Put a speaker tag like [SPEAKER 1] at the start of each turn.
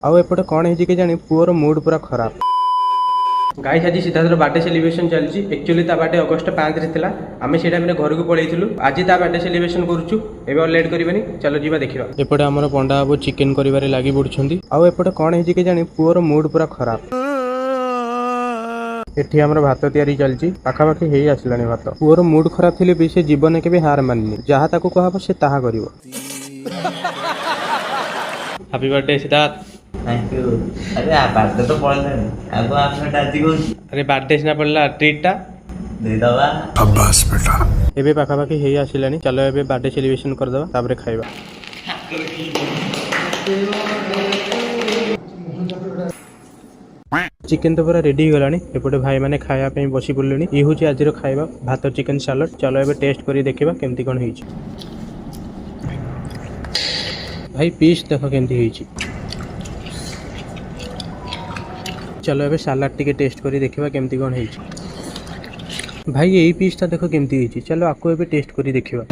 [SPEAKER 1] आउ एपटे कौन है कि जानी पुअर मूड पूरा खराब। गाइस आज सिद्धार्थर बर्थडे सेलिब्रेशन चलती। एक्चुअली ता बर्थडे अगस्ट 5 रे थिला। आमे से टाइम रे घर को पळैथिलु। आज ता बर्थडे सेलिब्रेशन करूछु। एबे और लेट करबेनी, चलो जीवा देखिबा। एपटे हमर पंडा बाबू चिकन करिवारे लागि पड़छंदी। आउ एपटे कौन है कि जानी पुअर मूड पूरा खराब। एठी हमर भात तयारी चलची। पाखापाखि हेई आसलानी भात। पुअर मूड खराब थिले भी से जीवन के भी हार माननी। जहा ताको कहबो से ताहा करिवो। Happy birthday Siddharth.
[SPEAKER 2] Thank you. अरे आप बर्थडे तो पड़लानी आगो आपने डाजी को।
[SPEAKER 1] अरे बर्थडे सिना पड़ला ट्रीट टा
[SPEAKER 2] दे दवा।
[SPEAKER 3] अब्बास बेटा
[SPEAKER 1] एबे पाखापाखि हेई आसलानी। चलो एबे बर्थडे सेलिब्रेशन कर दवा ताबरे खाइबा। चिकन तो पूरा रेडी गलानी। एपटे भाई माने खाया पे बसी पड़लेनी। ई होची आज रो खाइबा भात चिकन सलाड। चलो एबे टेस्ट करी देखिबा केमती कोन हेची। भाई पीस देखो केमती हेची। चलो एबे सलाड टिके टेस्ट करी देखिबा केमती कोन हेची। भाई यही पीसटा देखो केमती हेची। चलो आको एबे टेस्ट करी देखिबा।